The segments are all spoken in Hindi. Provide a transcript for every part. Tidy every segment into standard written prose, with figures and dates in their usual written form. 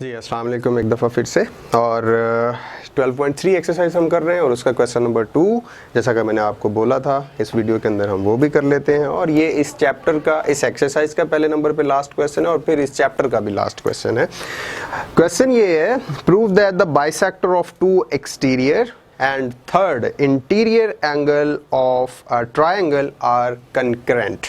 जी अस्सलाम वालेकुम एक दफ़ा फिर से। और 12.3 एक्सरसाइज हम कर रहे हैं और उसका क्वेश्चन नंबर 2 जैसा कि मैंने आपको बोला था इस वीडियो के अंदर हम वो भी कर लेते हैं। और ये इस चैप्टर का, इस एक्सरसाइज का पहले नंबर पे लास्ट क्वेश्चन है और फिर इस चैप्टर का भी लास्ट क्वेश्चन है। क्वेश्चन ये है, prove that the bisector of two exterior and third interior angle of a triangle are concurrent.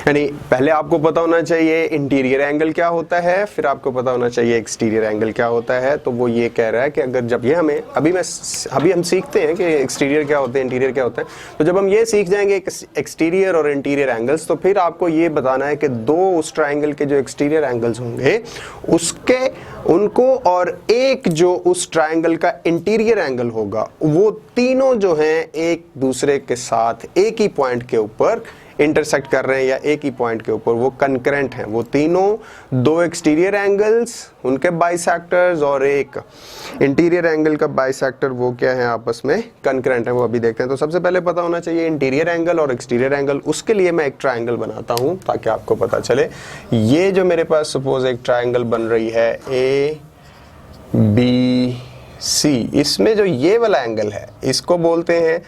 यानी पहले आपको पता होना चाहिए इंटीरियर एंगल क्या होता है, फिर आपको पता होना चाहिए एक्सटीरियर एंगल क्या होता है। तो वो ये कह रहा है कि अगर जब ये हमें अभी हम सीखते हैं कि एक्सटीरियर क्या होता है, इंटीरियर क्या होता है, तो जब हम ये सीख जाएंगे एक्सटीरियर और इंटीरियर एंगल्स, तो फिर आपको ये बताना है कि दो उस ट्राइंगल के जो एक्सटीरियर एंगल्स होंगे उसके उनको और एक जो उस ट्राइंगल का इंटीरियर एंगल होगा, वो तीनों जो हैं एक दूसरे के साथ एक ही पॉइंट के ऊपर इंटरसेक्ट कर रहे हैं या एक ही पॉइंट के ऊपर वो कंकरेंट हैं। वो तीनों दो एक्सटीरियर एंगल्स उनके बाइसेक्टर्स और एक इंटीरियर एंगल का बाइसेक्टर वो क्या है, आपस में कंकरेंट है। वो अभी देखते हैं। तो सबसे पहले पता होना चाहिए इंटीरियर एंगल और एक्सटीरियर एंगल। उसके लिए मैं एक ट्राइंगल बनाता हूं ताकि आपको पता चले। ये जो मेरे पास सपोज एक ट्राइंगल बन रही है ए बी सी, इसमें जो ये वाला एंगल है इसको बोलते हैं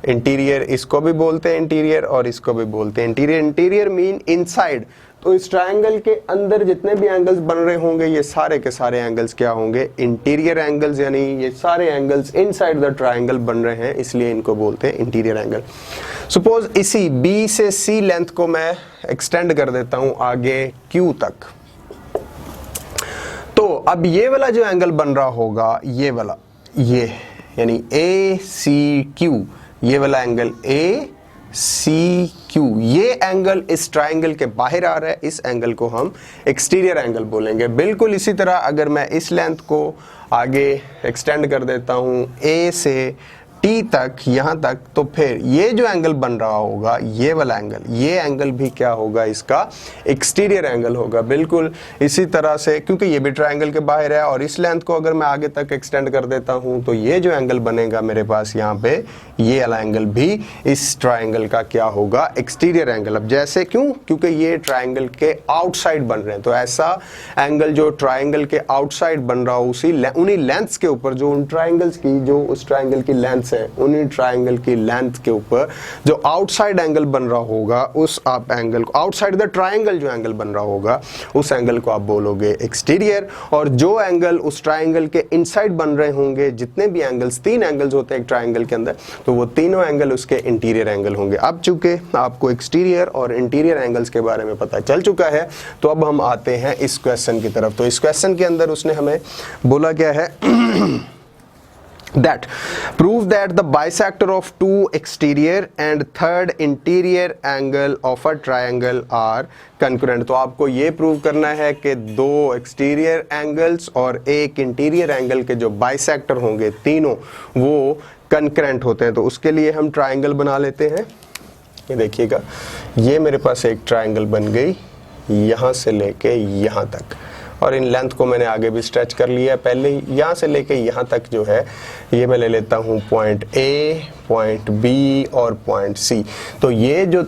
इंटीरियर, इसको भी बोलते हैं इंटीरियर और इसको भी बोलते हैं इंटीरियर। Interior mean inside. तो इस ट्रायंगल के अंदर जितने भी एंगल्स बन रहे होंगे ये सारे के सारे एंगल्स क्या होंगे, इंटीरियर एंगल्स। यानी ये सारे एंगल्स इनसाइड द ट्रायंगल बन रहे हैं, इसलिए इनको बोलते हैं इंटीरियर एंगल। सपोज इसी बी से सी लेंथ को मैं एक्सटेंड कर देता हूं आगे क्यू तक। तो अब ये वाला जो एंगल बन रहा होगा, ये वाला, ये यानी ए सी क्यू, ये वाला एंगल ए सी क्यू, ये एंगल इस ट्राइंगल के बाहर आ रहा है, इस एंगल को हम एक्सटीरियर एंगल बोलेंगे। बिल्कुल इसी तरह अगर मैं इस लेंथ को आगे एक्सटेंड कर देता हूं ए से टी तक, यहां तक, तो फिर ये जो एंगल बन रहा होगा, ये वाला एंगल, ये एंगल भी क्या होगा, इसका एक्सटीरियर एंगल होगा। बिल्कुल इसी तरह से, क्योंकि ये भी ट्रायंगल के बाहर है। और इस लेंथ को अगर मैं आगे तक एक्सटेंड कर देता हूं तो ये जो एंगल बनेगा मेरे पास यहाँ पे, ये वाला एंगल भी इस ट्रायंगल का क्या होगा, एक्सटीरियर एंगल। अब जैसे क्यों, क्योंकि ये ट्रायंगल के आउटसाइड बन रहे हैं, तो ऐसा एंगल जो ट्रायंगल के आउटसाइड बन रहा हो उन्हीं लेंथ्स के ऊपर, जो उन ट्रायंगल्स की, जो उस ट्रायंगल की लेंथ है, उन्हीं ट्रायंगल की लेंथ के ऊपर जो आउटसाइड एंगल बन रहा होगा, उस आप एंगल को, आउटसाइड द ट्रायंगल जो एंगल बन रहा होगा, उस एंगल को आप बोलोगे एक्सटीरियर। और जो एंगल उस ट्रायंगल के इनसाइड बन रहे होंगे, जितने भी एंगल्स, 3 एंगल्स होते हैं एक ट्रायंगल के अंदर, तो वो तीनों एंगल उसके इंटीरियर एंगल होंगे। अब चूंकि आपको एक्सटीरियर और इंटीरियर एंगल्स के बारे में पता चल चुका है, तो अब हम आते हैं इस क्वेश्चन की तरफ। तो इस क्वेश्चन के अंदर उसने हमें बोला क्या है that prove that the bisector of two exterior and third interior angle of a triangle are concurrent। तो आपको ये प्रूव करना है कि दो एक्सटीरियर एंगल्स और एक इंटीरियर एंगल के जो बाइसेक्टर होंगे तीनों, वो कंकरेंट होते हैं। तो उसके लिए हम ट्राइंगल बना लेते हैं। ये देखिएगा, ये मेरे पास एक ट्राइंगल बन गई यहाँ से लेके यहाँ तक, और इन लेंथ को मैंने आगे भी स्ट्रेच कर लिया पहले ही। यहाँ से लेके यहाँ तक जो है, ये मैं ले लेता हूँ पॉइंट ए, पॉइंट बी और पॉइंट सी। तो ये जो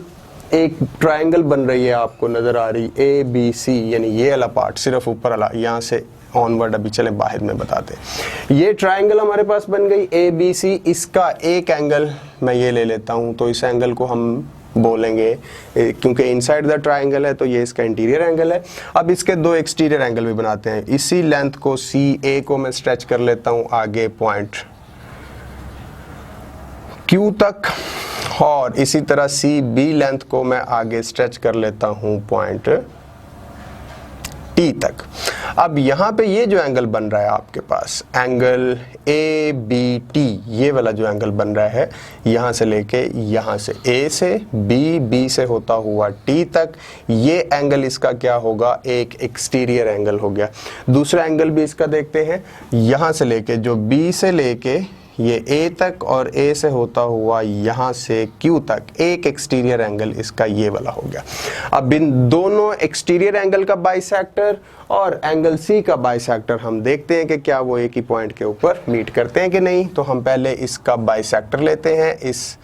एक ट्रायंगल बन रही है आपको नजर आ रही ए बी सी, यानी ये वाला पार्ट, सिर्फ ऊपर वाला, यहाँ से ऑनवर्ड अभी चले बाहर में बताते हैं। ये ट्रायंगल हमारे पास बन गई ए बी सी। इसका एक एंगल मैं ये ले लेता हूँ, तो इस एंगल को हम बोलेंगे, क्योंकि इनसाइड द ट्रायंगल है तो ये इसका इंटीरियर एंगल है। अब इसके दो एक्सटीरियर एंगल भी बनाते हैं। इसी लेंथ को सी ए को मैं स्ट्रेच कर लेता हूं आगे पॉइंट क्यू तक, और इसी तरह सी बी लेंथ को मैं आगे स्ट्रेच कर लेता हूं पॉइंट टी तक। अब यहाँ पे ये जो एंगल बन रहा है आपके पास, एंगल ए बी टी, ये वाला जो एंगल बन रहा है, यहाँ से लेके यहाँ से ए से बी, बी से होता हुआ टी तक, ये एंगल इसका क्या होगा, एक एक्सटीरियर एंगल हो गया। दूसरा एंगल भी इसका देखते हैं, यहाँ से लेके, जो बी से लेके ये ए तक और ए से होता हुआ यहाँ से क्यू तक, एक एक्सटीरियर एंगल इसका ये वाला हो गया। अब इन दोनों एक्सटीरियर एंगल का बाइसेक्टर और एंगल सी का बाइसेक्टर हम देखते हैं कि क्या वो एक ही पॉइंट के ऊपर मीट करते हैं कि नहीं। तो हम पहले इसका बाइसेक्टर लेते हैं, इस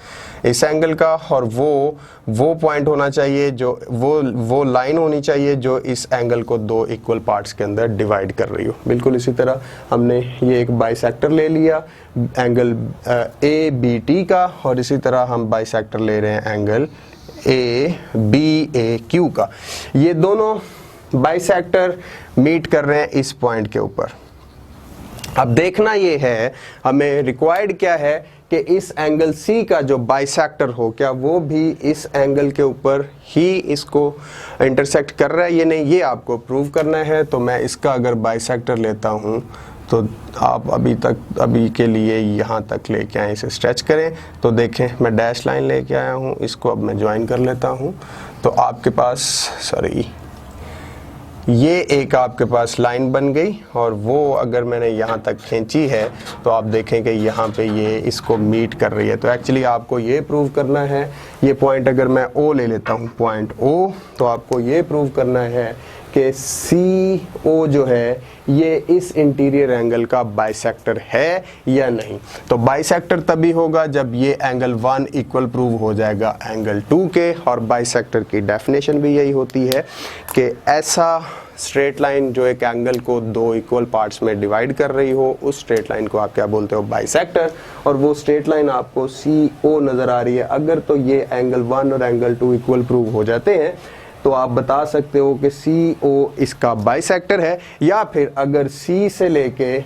इस एंगल का, और वो पॉइंट होना चाहिए जो वो लाइन होनी चाहिए जो इस एंगल को दो इक्वल पार्ट्स के अंदर डिवाइड कर रही हो। बिल्कुल इसी तरह हमने ये एक बाइसेक्टर ले लिया एंगल ABT का, और इसी तरह हम बाइसेक्टर ले रहे हैं एंगल ABAQ का। ये दोनों बाइसेक्टर मीट कर रहे हैं इस पॉइंट के ऊपर। अब देखना ये है, हमें रिक्वायर्ड क्या है कि इस एंगल C का जो बाइसेक्टर हो, क्या वो भी इस एंगल के ऊपर ही इसको इंटरसेक्ट कर रहा है या नहीं, ये आपको प्रूव करना है। तो मैं इसका अगर बाइसेक्टर लेता हूँ तो आप अभी के लिए यहाँ तक लेके आए, इसे स्ट्रेच करें तो देखें मैं डैश लाइन लेके आया हूँ, इसको अब मैं ज्वाइन कर लेता हूँ। तो आपके पास ये एक आपके पास लाइन बन गई, और वो अगर मैंने यहाँ तक खींची है तो आप देखें कि यहाँ पे ये इसको मीट कर रही है। तो एक्चुअली आपको ये प्रूव करना है, ये पॉइंट अगर मैं O ले लेता हूँ, पॉइंट O, तो आपको ये प्रूव करना है कि CO जो है ये इस इंटीरियर एंगल का बाइसेक्टर है या नहीं। तो बाइसेक्टर तभी होगा जब ये एंगल 1 इक्वल प्रूव हो जाएगा एंगल 2 के। और बाइसेक्टर की डेफिनेशन भी यही होती है कि ऐसा स्ट्रेट लाइन जो एक एंगल को दो इक्वल पार्ट्स में डिवाइड कर रही हो, उस स्ट्रेट लाइन को आप क्या बोलते हो, बाइसेक्टर। और वो स्ट्रेट लाइन आपको CO नज़र आ रही है, अगर तो ये एंगल 1 और एंगल 2 इक्वल प्रूव हो जाते हैं तो आप बता सकते हो कि CO इसका बाइसेक्टर है। या फिर अगर C से लेके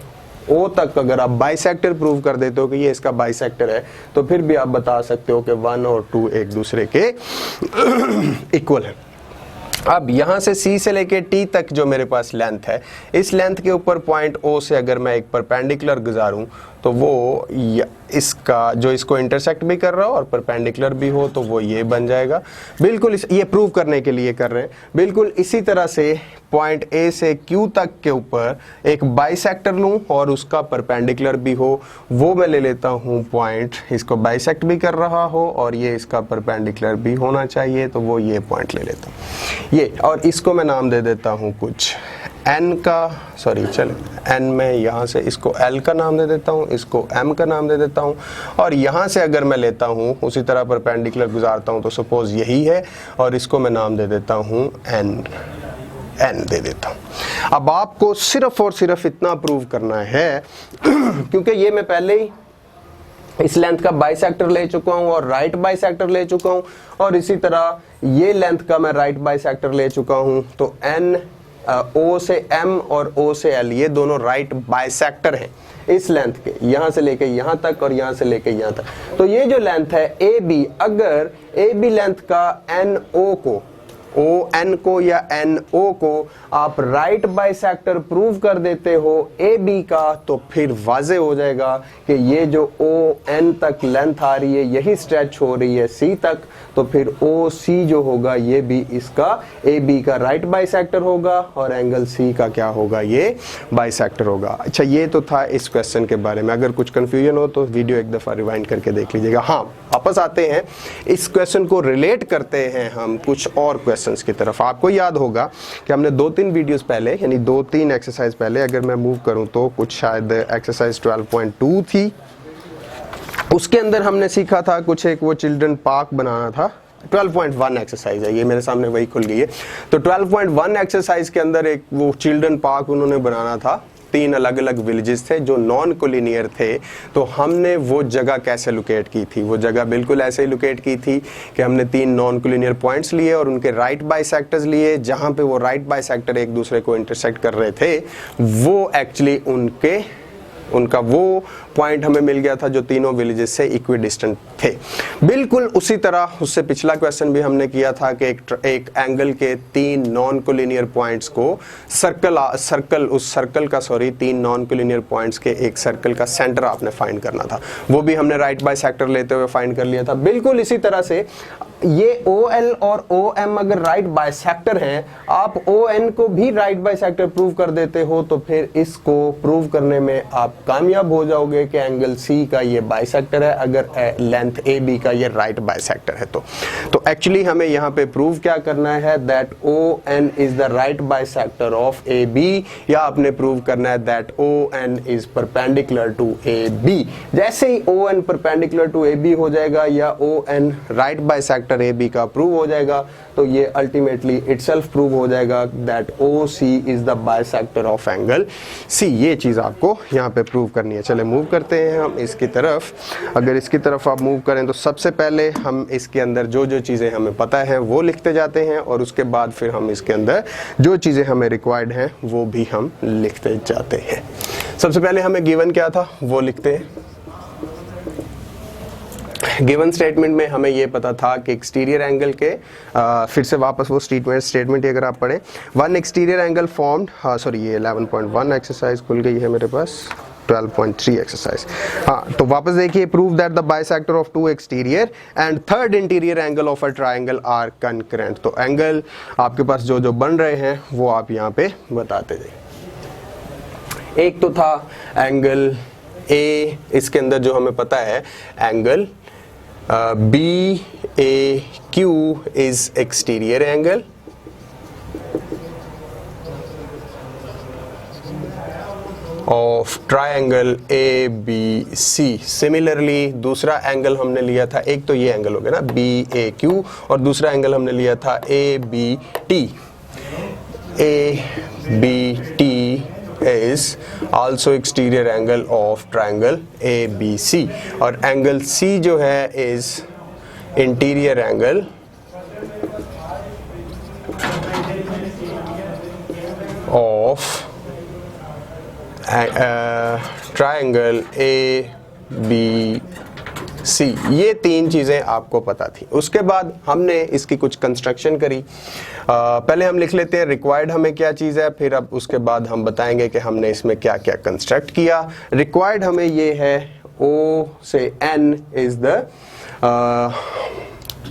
O तक अगर आप बाइसेक्टर प्रूव कर देते हो कि ये इसका बाइसेक्टर है, तो फिर भी आप बता सकते हो कि 1 और 2 एक दूसरे के इक्वल है। अब यहाँ से C से लेके T तक जो मेरे पास लेंथ है, इस लेंथ के ऊपर पॉइंट O से अगर मैं एक परपेंडिकुलर गुजारूं तो वो इसका जो इसको इंटरसेक्ट भी कर रहा हो और परपेंडिकुलर भी हो तो वो ये बन जाएगा। बिल्कुल ये प्रूव करने के लिए कर रहे हैं। बिल्कुल इसी तरह से पॉइंट A से Q तक के ऊपर एक बाइसेक्टर लूं और उसका परपेंडिकुलर भी हो, वो मैं ले लेता हूं पॉइंट, इसको बाइसेक्ट भी कर रहा हो और ये इसका परपेंडिकुलर भी होना चाहिए, तो वो ये पॉइंट ले लेता हूं ये, और इसको मैं नाम दे देता हूं कुछ N का, N में यहाँ से इसको L का नाम दे देता हूँ, इसको M का नाम दे देता हूँ, और यहाँ से अगर मैं लेता हूँ उसी तरह परपेंडिकुलर गुजारता हूँ तो सपोज यही है, और इसको मैं नाम दे देता हूँ N दे देता हूँ। अब आपको सिर्फ और सिर्फ इतना प्रूव करना है क्योंकि ये मैं पहले ही इस लेंथ का बाइसेक्टर ले चुका हूं और राइट बाइसेक्टर ले चुका हूं, और इसी तरह ये लेंथ का मैं राइट बाइसेक्टर ले चुका हूं। तो N O से M और O से L ये दोनों राइट बाइसेक्टर हैं इस लेंथ के, यहाँ से लेके यहाँ तक और यहाँ से लेके यहाँ तक। तो ये जो लेंथ है AB, अगर AB लेंथ का NO को, ON को या NO को आप राइट बाइसेक्टर प्रूव कर देते हो AB का, तो फिर वाज़े हो जाएगा कि ये जो ON तक लेंथ आ रही है यही स्ट्रेच हो रही है C तक, तो फिर OC जो होगा ये भी इसका AB का राइट बाइसेक्टर होगा और एंगल C का क्या होगा, ये बाइसेक्टर होगा। अच्छा, ये तो था इस क्वेश्चन के बारे में। अगर कुछ कंफ्यूजन हो तो वीडियो एक दफ़ा रिवाइंड करके देख लीजिएगा। हाँ, वापस आते हैं, इस क्वेश्चन को रिलेट करते हैं हम कुछ और क्वेश्चंस की तरफ। आपको याद होगा कि हमने 2-3 वीडियोस पहले, यानी 2-3 एक्सरसाइज पहले, अगर मैं मूव करूं तो कुछ शायद एक्सरसाइज 12.2 थी, उसके अंदर हमने सीखा था कुछ एक वो चिल्ड्रन पार्क बनाना था। 12.1 एक्सरसाइज है ये, मेरे सामने वही खुल गई है। तो 12.1 एक्सरसाइज के अंदर एक वो चिल्ड्रन पार्क उन्होंने बनाना था। 3 अलग अलग विलेजेस थे जो नॉन कोलिनियर थे। तो हमने वो जगह कैसे लोकेट की थी, वो जगह बिल्कुल ऐसे ही लोकेट की थी कि हमने 3 नॉन कोलिनियर पॉइंट्स लिए और उनके राइट बाइसेक्टर्स लिए, जहां पे वो राइट बाइसेक्टर एक दूसरे को इंटरसेक्ट कर रहे थे। वो एक्चुअली उनका वो पॉइंट हमें मिल गया था जो तीनों विलेजेस से इक्विडिस्टेंट थे। बिल्कुल उसी तरह उससे पिछला क्वेश्चन भी हमने किया था कि एक एंगल के 3 नॉन कोलिनियर पॉइंट्स को उस सर्कल का 3 नॉन कोलिनियर पॉइंट्स के एक सर्कल का सेंटर आपने फाइंड करना था। वो भी हमने राइट बाइसेक्टर लेते हुए फाइंड कर लिया था। बिल्कुल इसी तरह से ये OL और OM अगर राइट बाइसेक्टर हैं, आप ON को भी राइट बाइसेक्टर प्रूव कर देते हो, तो फिर इसको प्रूव करने में आप कामयाब हो जाओगे कि एंगल C का ये बाइसेक्टर है, अगर लेंथ AB का ये राइट बाइसेक्टर है। तो एक्चुअली हमें यहाँ पे प्रूव क्या करना है, that ON is the right bisector of AB, या आपने प्रूव करना है that ON is perpendicular to AB। जैसे ही ON परपेंडिकुलर टू AB हो जाएगा या ON राइट बाइसेक्टर AB का प्रूव हो जाएगा, तो ये अल्टीमेटली इटसेल्फ प्रूव हो जाएगा that OC is the bisector of angle C। ये चीज आपको यहाँ पे प्रूव करनी है। चले मूव करते हैं हम इसकी तरफ। अगर इसकी तरफ आप मूव करें तो सबसे पहले हम इसके अंदर जो जो चीजें हमें पता है वो लिखते जाते हैं, और उसके बाद फिर हम इसके अंदर जो चीजें हमें रिक्वायर्ड हैं वो भी हम लिखते जाते हैं। सबसे पहले हमें गिवन क्या था वो लिखते हैं। गिवन स्टेटमेंट में हमें ये पता था कि एक्सटीरियर एंगल के फिर से वापस वो स्टेटमेंट अगर आप पढ़ें, one exterior angle formed, sorry ये 11.1 एक्सरसाइज खुल गई है मेरे पास, 12.3 एक्सरसाइज। हाँ, तो वापस देखिए, prove that the bisector of two exterior and third interior angle of a triangle are concurrent. तो एंगल आपके पास जो जो बन रहे हैं वो आप यहाँ पे बताते जाइए। एक तो था एंगल ए, इसके अंदर जो हमें पता है angle BAQ is exterior angle of triangle ABC। Similarly दूसरा एंगल हमने लिया था, एक तो ये एंगल हो गया ना BAQ, और दूसरा एंगल हमने लिया था ABT। ABT is also exterior angle of triangle ABC, और एंगल C जो है is interior angle of triangle ABC। ये तीन चीजें आपको पता थी। उसके बाद हमने इसकी कुछ कंस्ट्रक्शन करी। पहले हम लिख लेते हैं रिक्वायर्ड हमें क्या चीज़ है, फिर अब उसके बाद हम बताएंगे कि हमने इसमें क्या क्या कंस्ट्रक्ट किया। रिक्वायर्ड हमें ये है O से N is the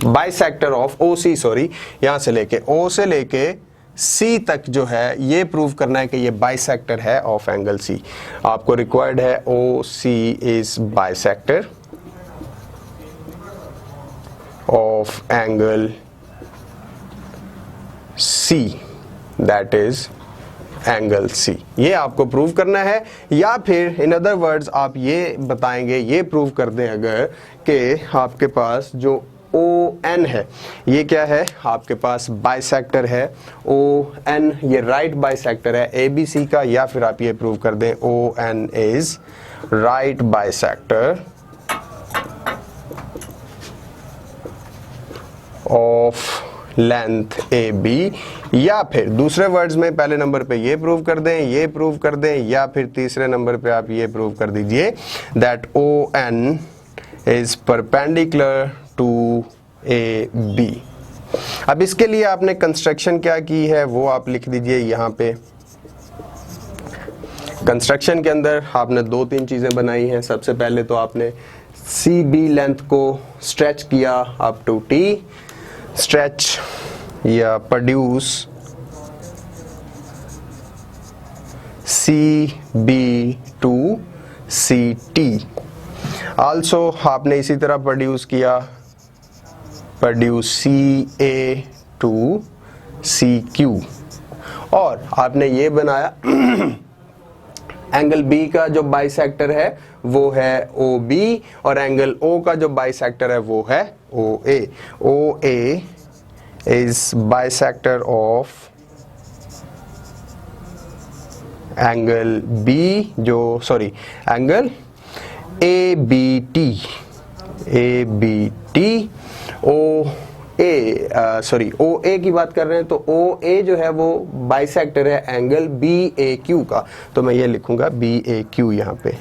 bisector of OC, sorry यहाँ से लेके O से लेके C तक जो है ये प्रूव करना है कि ये बाइसेक्टर है ऑफ एंगल C। आपको रिक्वायर्ड है OC is bisector of angle C, that is angle C। ये आपको प्रूव करना है, या फिर इन अदर वर्ड्स आप ये बताएंगे, ये प्रूव कर दें अगर कि आपके पास जो ON है ये क्या है, आपके पास बाइसेक्टर है ON, ये राइट बाइसेक्टर है ABC का, या फिर आप ये प्रूव कर दें ON is right bisector of length AB, या फिर दूसरे वर्ड्स में पहले नंबर पे ये प्रूव कर दें, ये प्रूव कर दें, या फिर तीसरे नंबर पे आप ये प्रूव कर दीजिए that ON is perpendicular to AB। अब इसके लिए आपने कंस्ट्रक्शन क्या की है वो आप लिख दीजिए यहाँ पे। कंस्ट्रक्शन के अंदर आपने दो तीन चीजें बनाई हैं। सबसे पहले तो आपने CB लेंथ को स्ट्रेच किया अप टू T, स्ट्रेच या produce CB to CT। Also आपने इसी तरह प्रोड्यूस किया, प्रोड्यूस CA टू CQ, और आपने ये बनाया एंगल B का जो बाइसेक्टर है वो है OB, और एंगल O का जो बाइसेक्टर है वो है OA। OA is bisector of angle B, जो सॉरी एंगल ABT। OA की बात कर रहे हैं तो OA जो है वो बाइसेक्टर है एंगल BAQ का, तो मैं ये लिखूंगा BAQ यहाँ पे,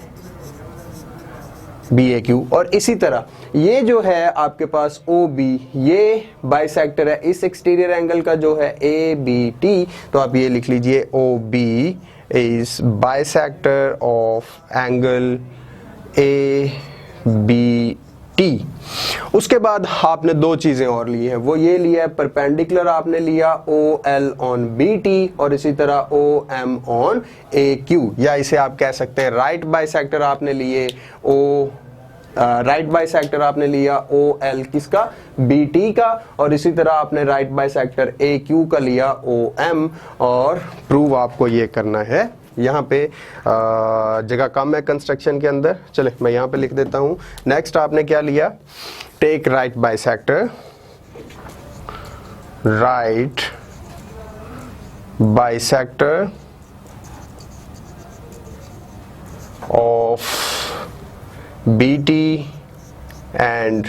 BAQ। और इसी तरह ये जो है आपके पास OB, ये बाइसेक्टर है इस एक्सटीरियर एंगल का जो है ABT, तो आप ये लिख लीजिए OB is bisector of angle T. उसके बाद आपने दो चीजें और ली है, वो ये लिया है परपेंडिकुलर आपने लिया OL ऑन BT और इसी तरह OM ऑन AQ, या इसे आप कह सकते हैं राइट बाइसेक्टर आपने लिए राइट बाइसेक्टर आपने लिया OL किसका, BT का, और इसी तरह आपने राइट बाइसेक्टर AQ का लिया OM। और प्रूव आपको ये करना है, यहाँ पे जगह कम है कंस्ट्रक्शन के अंदर, चले मैं यहाँ पे लिख देता हूँ। नेक्स्ट आपने क्या लिया, take right bisector of BT and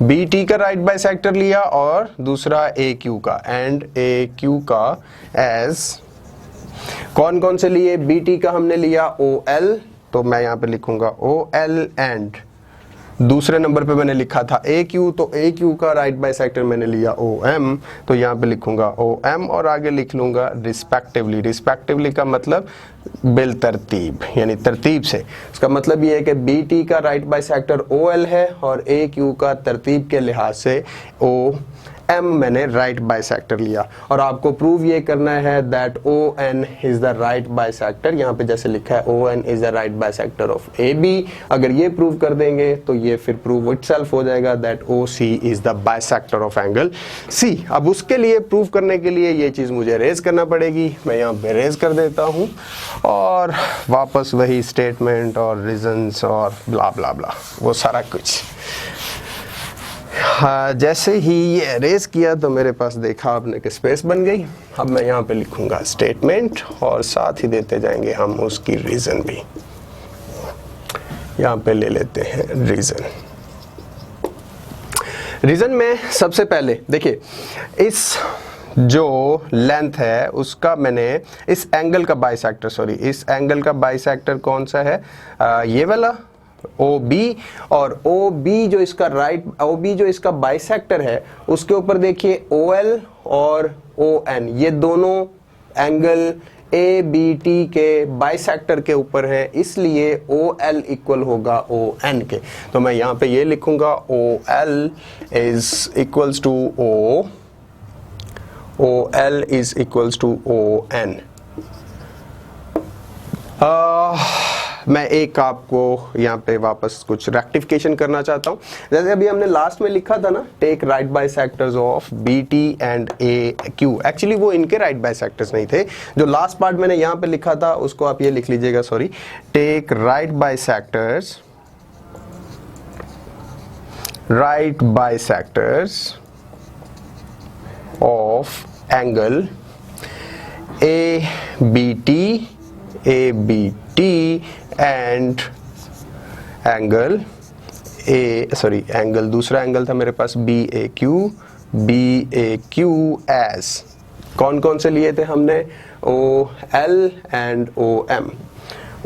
BT का राइट बाइसेक्टर लिया और दूसरा AQ का, एंड AQ का एज कौन कौन से लिए, BT का हमने लिया OL, तो मैं यहाँ पे लिखूंगा OL, एंड दूसरे नंबर पे मैंने लिखा था AQ, तो AQ का राइट बाइसेक्टर मैंने लिया OM, तो यहाँ पे लिखूंगा OM और आगे लिख लूंगा रिस्पेक्टिवली। रिस्पेक्टिवली का मतलब बिल तरतीब, यानी तरतीब से। इसका मतलब ये है कि BT का राइट बाइसेक्टर OL है और AQ का तरतीब के लिहाज से OM मैंने राइट बाइसेक्टर लिया। और आपको प्रूव ये करना है that ON is the right bisector, यहाँ पे जैसे लिखा है ON is the right bisector of AB। अगर ये प्रूव कर देंगे तो ये फिर प्रूव इटसेल्फ हो जाएगा that OC is the bisector of angle C। अब उसके लिए प्रूव करने के लिए ये चीज मुझे रेज करना पड़ेगी, मैं यहाँ पे रेज कर देता हूँ और वापस वही स्टेटमेंट और रीजंस और ब्ला ब्ला ब्ला वो सारा कुछ। हाँ, जैसे ही ये अरेज किया तो मेरे पास देखा आपने कि स्पेस बन गई। अब मैं यहाँ पे लिखूंगा स्टेटमेंट और साथ ही देते जाएंगे हम उसकी रीजन भी। यहाँ पे ले लेते हैं रीजन। रीजन में सबसे पहले देखिए, इस जो लेंथ है उसका मैंने इस एंगल का बाइसेक्टर, इस एंगल का बाइसेक्टर कौन सा है, ये वाला OB, और OB जो इसका बाइसेक्टर है उसके ऊपर देखिए OL और ON, ये दोनों एंगल ABT के बाइसेक्टर के ऊपर है, इसलिए OL इक्वल होगा ON के। तो मैं यहाँ पे ये लिखूंगा OL is equals to OL is equals to ON। मैं एक आपको यहाँ पे वापस कुछ रेक्टिफिकेशन करना चाहता हूँ। जैसे अभी हमने लास्ट में लिखा था ना, take right bisectors of BT and AQ, actually वो इनके राइट बाइसेक्टर्स नहीं थे। जो लास्ट पार्ट मैंने यहाँ पे लिखा था उसको आप ये लिख लीजिएगा, take right bisectors of angle ABT and angle दूसरा एंगल था मेरे पास BAQ एज कौन कौन से लिए थे हमने, OL and OM,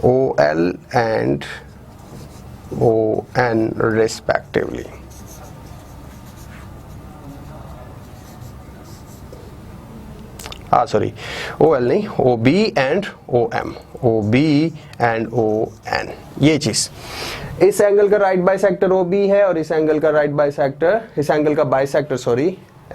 OL and ON respectively। OL नहीं, OB and OM, OB and ON। ये चीज, इस एंगल का राइट बाइसेक्टर OB है और इस एंगल का राइट बाइसेक्टर,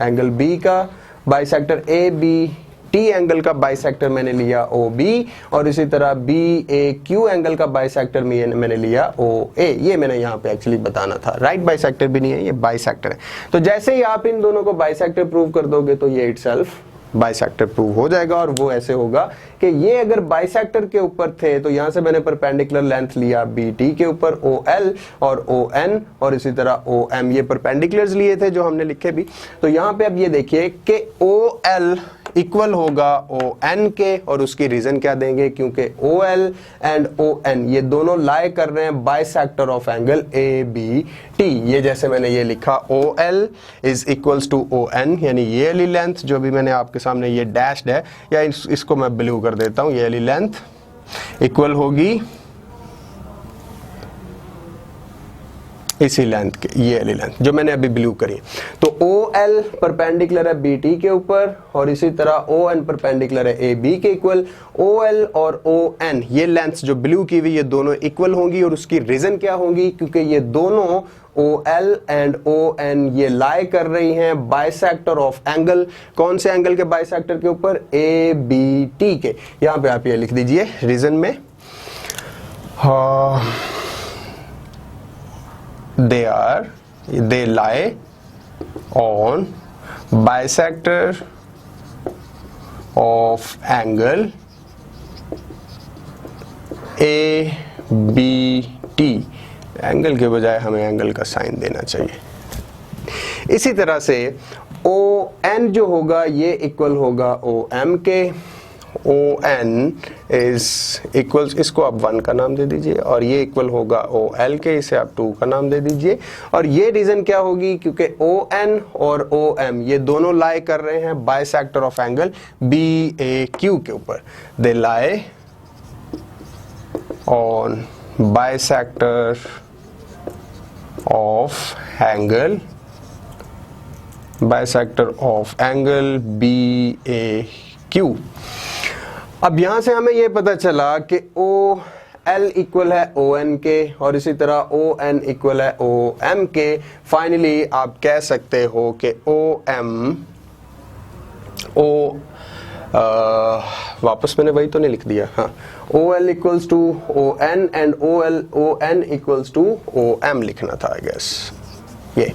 एंगल B का बाइसेक्टर ABT एंगल का बाइसेक्टर मैंने लिया OB, और इसी तरह BAQ एंगल का बाइसेक्टर मैंने लिया OA। ये मैंने यहाँ पे एक्चुअली बताना था, राइट बाइसेक्टर भी नहीं है, ये बाइसेक्टर है। तो जैसे ही आप इन दोनों को बाइसेक्टर प्रूव कर दोगे तो ये इटसेल्फ बाइसेक्टर प्रूव हो जाएगा। और वो ऐसे होगा कि ये अगर बाइसेक्टर के ऊपर थे तो यहां से मैंने परपेंडिकुलर लेंथ लिया BT के ऊपर OL और ON, और इसी तरह OM, ये परपेंडिकुलर्स लिए थे जो हमने लिखे भी। तो यहां पे अब ये देखिए कि OL इक्वल होगा ON के, और उसकी रीजन क्या देंगे, क्योंकि OL एंड ON ये दोनों लाई कर रहे हैं बाइसेक्टर ऑफ एंगल ABT। ये जैसे मैंने ये लिखा OL is equals to ON, यानी ये वाली लेंथ जो भी मैंने आपके सामने ये डैश्ड है, या इसको मैं ब्लू कर देता हूं, ये वाली लेंथ इक्वल होगी इसी लेंथ के, ये वाली लेंथ जो मैंने अभी ब्लू करी। तो OL परपेंडिकुलर है BT के ऊपर और इसी तरह ON परपेंडिकुलर है AB के इक्वल। OL और ON ये लेंथ्स जो ब्लू की हुई ये दोनों इक्वल होंगी और उसकी रीजन क्या होंगी, क्योंकि ये दोनों OL एंड ON ये लाई कर रही हैं बाइसेक्टर ऑफ एंगल। कौन से एंगल के बाइसेक्टर के ऊपर, ABT के। यहां पे आप ये लिख दीजिए रीजन में, they lie on bisector of angle ABT। Angle के बजाय हमें एंगल का साइन देना चाहिए। इसी तरह से ON जो होगा ये इक्वल होगा OM के। ON इज इक्वल्स, इसको आप 1 का नाम दे दीजिए, और ये इक्वल होगा OL के, इसे आप 2 का नाम दे दीजिए। और ये रीजन क्या होगी, क्योंकि ON और OM ये दोनों लाई कर रहे हैं बाइसेक्टर ऑफ एंगल BAQ के ऊपर। They lie on bisector of angle BAQ। अब यहां से हमें यह पता चला कि OL इक्वल है ON के और इसी तरह ON इक्वल है OM के। फाइनली आप कह सकते हो कि वापस मैंने वही तो नहीं लिख दिया, हाँ, OL equals to ON and ON equals to OM लिखना था आई गेस। ये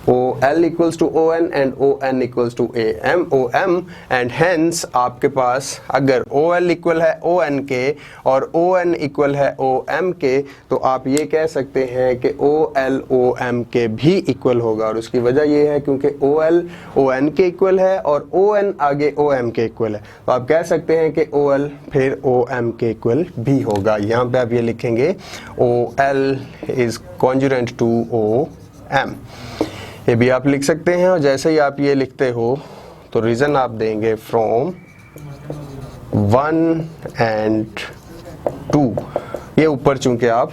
OL equals to ON and ON equals to OM and hence आपके पास अगर OL इक्वल है ON के और ON इक्वल है OM के, तो आप ये कह सकते हैं कि OL OM के भी इक्वल होगा। और उसकी वजह ये है क्योंकि OL ON के इक्वल है और ON आगे OM के इक्वल है, तो आप कह सकते हैं कि OL फिर OM के इक्वल भी होगा। यहाँ पे आप ये लिखेंगे OL is congruent to OM, ये भी आप लिख सकते हैं। और जैसे ही आप ये लिखते हो तो रीजन आप देंगे फ्रॉम 1 and 2, ये ऊपर चूंकि आप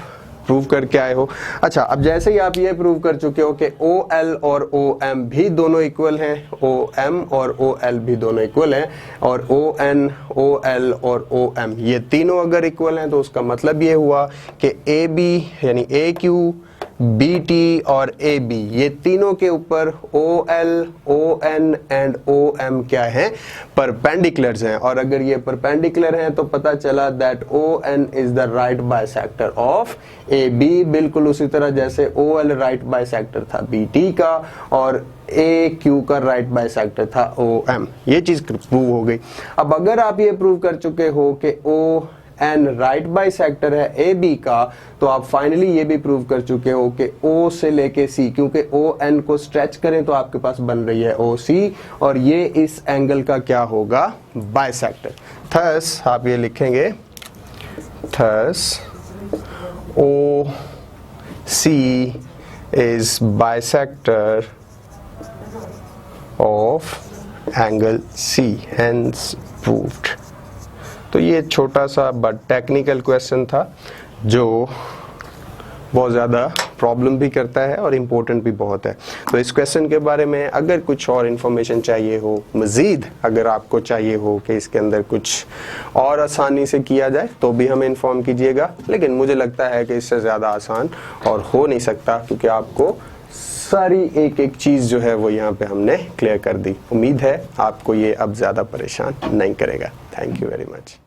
प्रूव करके आए हो। अच्छा, अब जैसे ही आप ये प्रूव कर चुके हो कि OL और OM भी दोनों इक्वल हैं, OM और OL भी दोनों इक्वल हैं, और ON, OL और OM ये तीनों अगर इक्वल हैं, तो उसका मतलब ये हुआ कि AB यानी AQ, BT और AB ये तीनों के ऊपर OL, ON एंड OM क्या हैं, परपेंडिकुलर्स हैं। और अगर ये परपेंडिकुलर हैं तो पता चला that ON is the right bisector of AB, बिल्कुल उसी तरह जैसे OL राइट बाइसेक्टर था BT का और AQ का राइट बाइसेक्टर था OM। ये चीज प्रूव हो गई। अब अगर आप ये प्रूव कर चुके हो कि ON राइट बाइसेक्टर है AB का, तो आप फाइनली ये भी प्रूव कर चुके हो कि O से लेके C, क्योंकि ON को स्ट्रेच करें तो आपके पास बन रही है OC, और ये इस एंगल का क्या होगा, बाइसेक्टर। थस आप ये लिखेंगे, thus OC is bisector of angle C, hence proved. तो ये छोटा सा बट टेक्निकल क्वेश्चन था जो बहुत ज़्यादा प्रॉब्लम भी करता है और इम्पोर्टेंट भी बहुत है। तो इस क्वेश्चन के बारे में अगर कुछ और इन्फॉर्मेशन चाहिए हो, मज़ीद अगर आपको चाहिए हो कि इसके अंदर कुछ और आसानी से किया जाए, तो भी हमें इन्फॉर्म कीजिएगा। लेकिन मुझे लगता है कि इससे ज़्यादा आसान और हो नहीं सकता, क्योंकि आपको सारी एक एक चीज़ जो है वो यहाँ पे हमने क्लियर कर दी। उम्मीद है आपको ये अब ज़्यादा परेशान नहीं करेगा। Thank you very much.